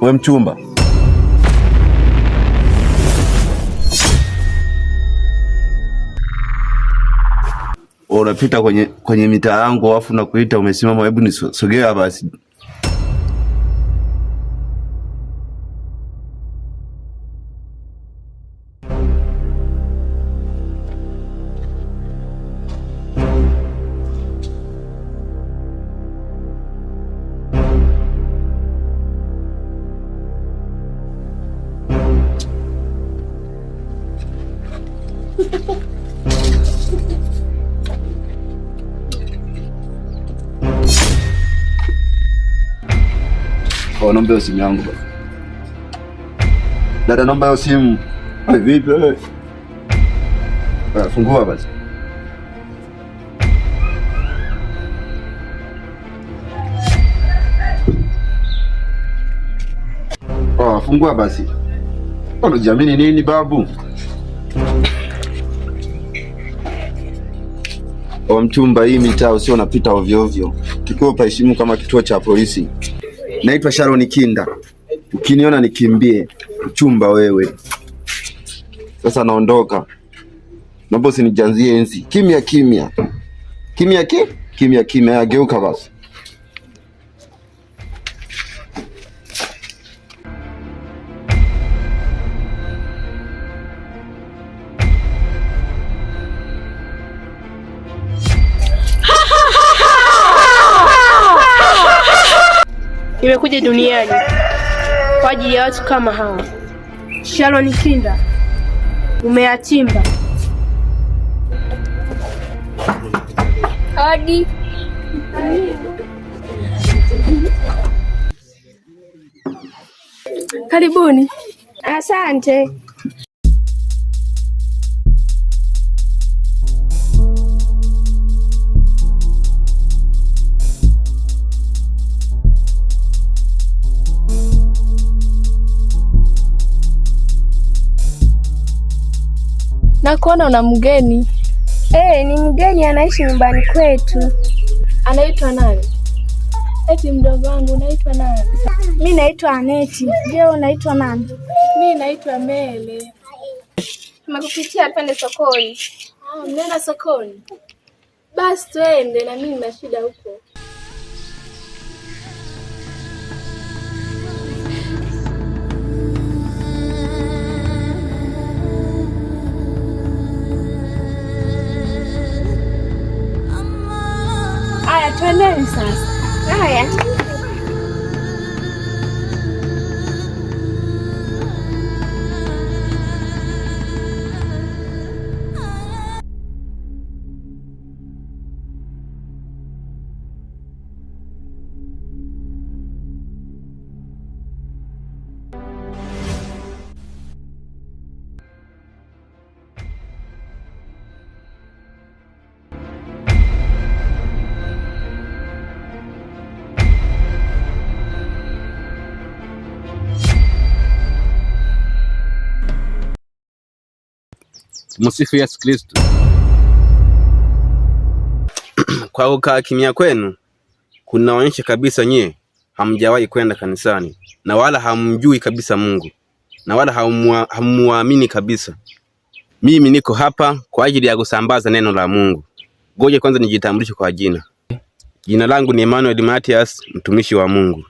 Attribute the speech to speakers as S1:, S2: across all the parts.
S1: We mchumba, unapita kwenye mitaa yangu afu nakuita umesimama, hebu nisogea basi. Naomba simu yangu basi. Dada, naomba hiyo simu. Vipi wewe? Fungua basi. Fungua basi. Unajiamini nini babu? Mchumba, hii mitaa usio unapita ovyo ovyo. Kituo pa heshimu kama kituo cha polisi. Naitwa Sharon Kinda. Ukiniona nikimbie. Mchumba wewe. Sasa naondoka. Naomba usinijanzie enzi. Kimya kimya. Kimya kimya. Geuka basi.
S2: Nimekuja duniani kwa ajili ya watu kama hawa. Sharon Kinda, umeachimba hadi karibuni.
S3: Asante.
S2: Na kuona una mgeni.
S3: Ni mgeni anaishi nyumbani kwetu.
S2: Anaitwa nani? Eti mdogo wangu, unaitwa nani?
S3: Mimi naitwa Aneti. Je, unaitwa nani?
S2: Mimi naitwa Mele.
S3: Tumekupitia twende sokoni.
S2: Mnaenda sokoni? Basi twende, na mimi na shida huko. Haya, twendeni sasa.
S3: Haya.
S4: Msifu Yesu Kristo. Kwa kukaa kimya kwenu kunaonyesha kabisa nyie hamjawahi kwenda kanisani na wala hamjui kabisa Mungu na wala hamuamini kabisa. Mimi niko hapa kwa ajili ya kusambaza neno la Mungu. Ngoja kwanza nijitambulishe kwa jina. Jina langu ni Emmanuel Matias, mtumishi wa Mungu.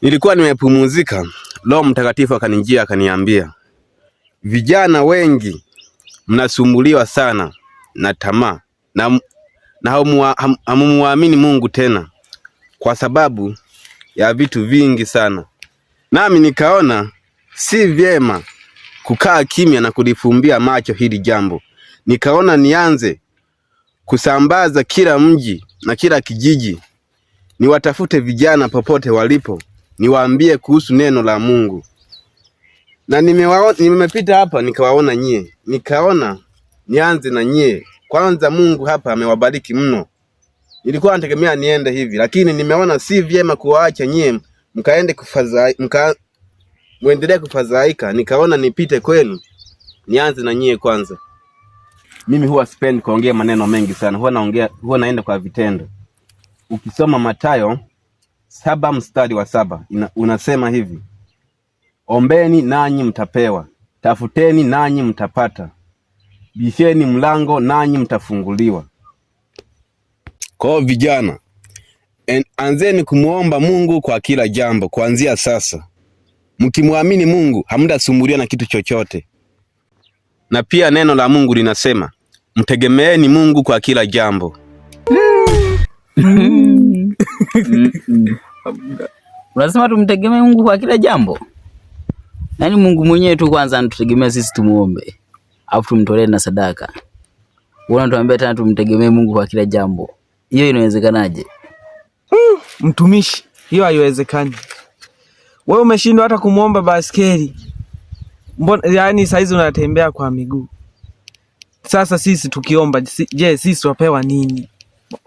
S4: Nilikuwa nimepumzika, Roho Mtakatifu akanijia akaniambia, vijana wengi mnasumbuliwa sana na tamaa na hamuamini Mungu tena kwa sababu ya vitu vingi sana. Nami nikaona si vyema kukaa kimya na kulifumbia macho hili jambo. Nikaona nianze kusambaza kila mji na kila kijiji, niwatafute vijana popote walipo, niwaambie kuhusu neno la Mungu. Na nimepita hapa nikawaona nyie, nikaona nianze na nyie. Kwanza Mungu hapa amewabariki mno. Nilikuwa nategemea niende hivi, lakini nimeona si vyema kuwaacha nyie muendelee kufadhaika. Nikaona nipite kwenu, nianze na nyie kwanza. Mimi huwa sipendi kuongea maneno mengi sana, huwa naenda kwa vitendo. Ukisoma Mathayo 7 mstari wa 7 unasema hivi: ombeni nanyi mtapewa, tafuteni nanyi mtapata, bisheni mlango nanyi mtafunguliwa. Kwa vijana, anzeni kumuomba Mungu kwa kila jambo kuanzia sasa. Mkimwamini Mungu hamtasumbuliwa na kitu chochote. Na pia neno la Mungu linasema mtegemeeni Mungu kwa kila jambo.
S5: Unasema tumtegemee Mungu kwa kila jambo? Yaani Mungu mwenyewe tu kwanza anatutegemea sisi tumuombe, alafu tumtolee na sadaka. Wewe unatuambia tena tumtegemee Mungu kwa kila jambo. Hiyo inawezekanaje?
S6: Mtumishi, hiyo haiwezekani. Wewe umeshindwa hata kumuomba baskeli. Mbona yani saizi unatembea kwa miguu? Sasa sisi tukiomba, je, sisi tupewa nini?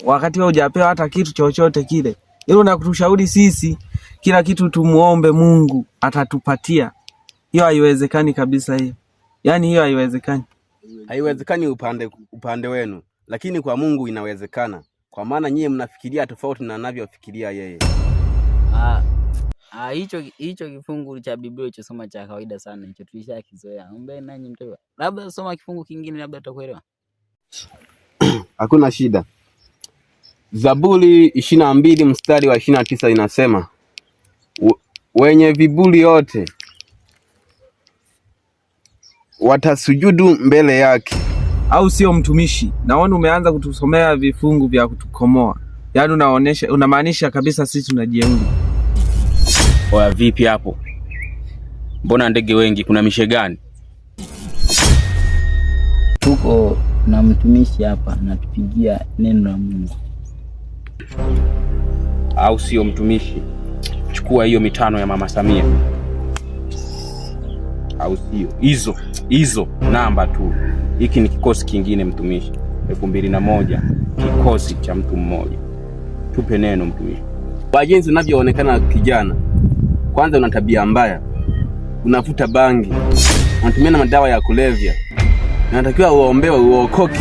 S6: Wakati wewe hujapewa hata kitu chochote kile. Hilo nakutushauri sisi kila kitu tumuombe Mungu atatupatia. Hiyo haiwezekani kabisa hiyo. Yaani hiyo haiwezekani.
S4: Haiwezekani upande wenu, lakini kwa Mungu inawezekana. Kwa maana nyie mnafikiria tofauti na anavyofikiria yeye.
S5: Hicho kifungu cha Biblia ulichosoma cha kawaida sana, hicho tulishakizoea. Ombeni nanyi mtapewa. Labda soma kifungu kingine labda utakuelewa.
S4: Hakuna shida. Zaburi 22 mstari wa 29 inasema wenye viburi yote watasujudu mbele yake.
S6: Au sio mtumishi? Naona umeanza kutusomea vifungu vya kutukomoa. Yaani unamaanisha kabisa sisi tunajeuri.
S7: Oya, vipi hapo? Mbona ndege wengi, kuna mishe gani?
S5: Tuko na mtumishi hapa anatupigia neno la Mungu.
S7: Au sio mtumishi? Chukua hiyo 5 ya Mama Samia. Au sio? Hizo namba tu. Hiki ni kikosi kingine mtumishi. 2001 kikosi cha mtu mmoja. Tupe neno mtumishi.
S4: Kwa jinsi unavyoonekana kijana, kwanza una tabia mbaya. Unavuta bangi, unatumia madawa ya kulevya. Unatakiwa uombewe uokoke.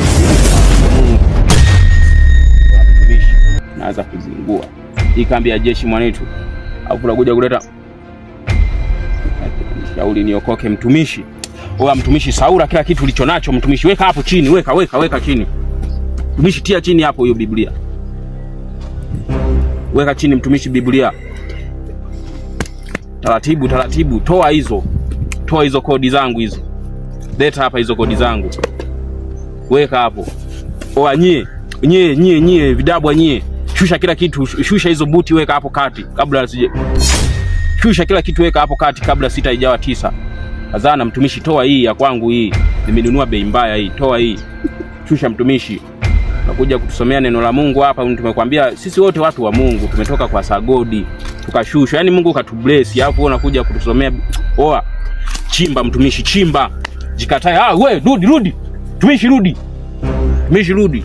S7: Mtumishi, naanza kuzingua. Hii kambi ya jeshi mwanetu. Au kuja kuleta shauri niokoke mtumishi. Oa mtumishi, saura kila kitu ulichonacho mtumishi. Weka hapo chini, weka chini. Mtumishi, tia chini hapo hiyo Biblia. Weka chini mtumishi Biblia. Taratibu, toa hizo kodi zangu hizo. Leta hapa hizo kodi zangu. Weka hapo. Oa nyie vidabwa nyie. Shusha kila kitu, shusha hizo buti weka hapo kati kabla asije. Shusha kila kitu weka hapo kati kabla 6 haijawa 9. Azana mtumishi, toa hii ya kwangu hii. Nimenunua bei mbaya hii. Toa hii. Shusha mtumishi. Nakuja kutusomea neno la Mungu hapa. Tumekwambia sisi wote watu wa Mungu tumetoka kwa Sagodi. Tukashusha. Yaani Mungu katubless. Alafu unakuja kutusomea. Oa. Chimba mtumishi, chimba. Jikatae. We, rudi. Mtumishi rudi.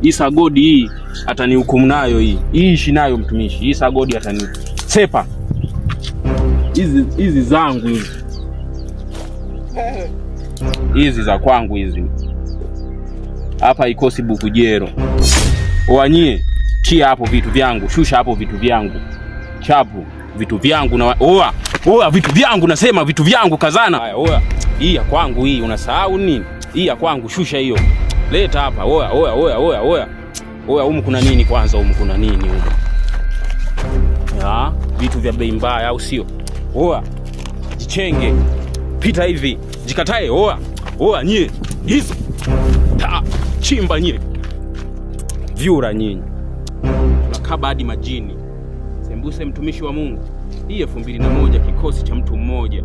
S7: Hii Sagodi hii atanihukumu nayo hii. Hii ishi nayo mtumishi. Hii Sagodi atani sepa. Hizi zangu hizi. Hizi za kwangu hizi. Hapa ikosi bukujero. Oanyie, tia hapo vitu vyangu, shusha hapo vitu vyangu. Chapu vitu vyangu na oa vitu vyangu, nasema vitu vyangu kazana. Haya oa. Hii ya kwangu hii unasahau nini? Hii ya kwangu shusha hiyo. Leta hapa. Oa. Humu kuna nini kwanza? Humu kuna nini humu? Ya, vitu vya bei mbaya au sio? Oa. Jichenge. Pita hivi. Jikatae. Oa nyie. Hizo. Chimba nyie. Vyura nyinyi. Tunakaba hadi majini. Sembuse mtumishi wa Mungu. Hii 2001 kikosi cha mtu mmoja.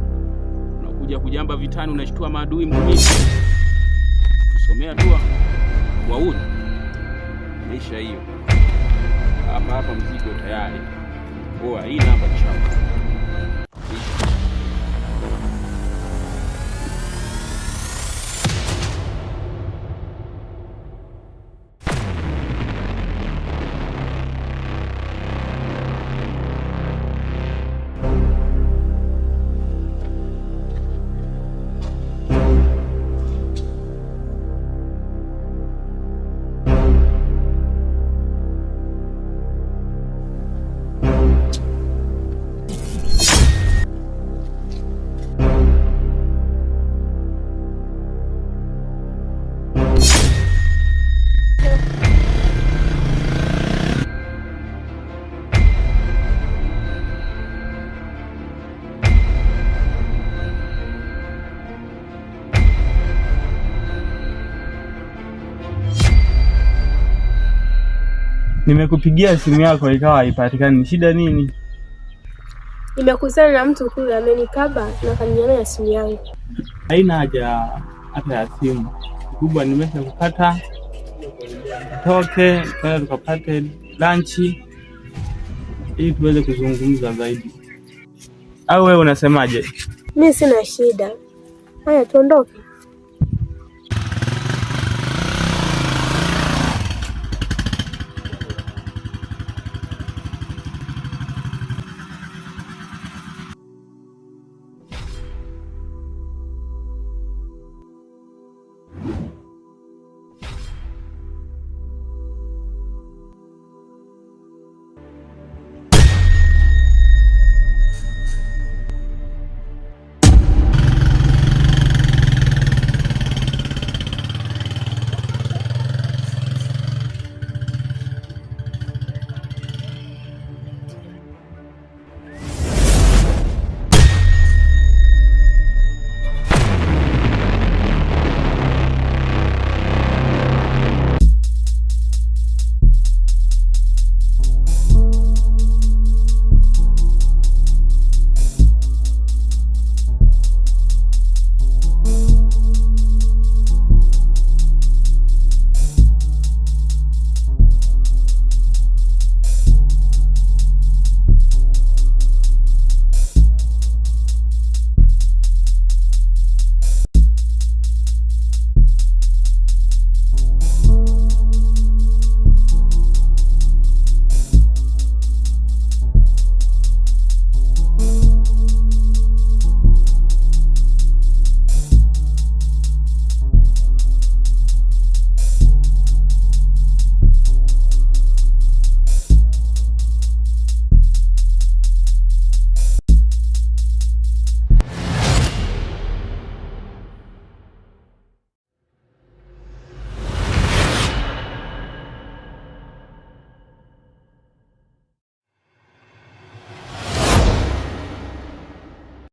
S7: Unakuja kujamba vitani, unashtua maadui mtumishi. Tusomea dua. Wauni. Maisha hiyo. Hapa mzigo tayari. Oa, hii namba chapa.
S6: Nimekupigia simu yako ikawa haipatikani. Shida nini?
S2: Nimekusana na mtu kule amenikaba na kaninyang'anya simu yangu.
S6: Haina haja hata ya simu. Kubwa nimeshakupata. Toke, twende tukapate lunch ili tuweze kuzungumza zaidi. Au wewe unasemaje?
S2: Mimi sina shida. Haya tuondoke.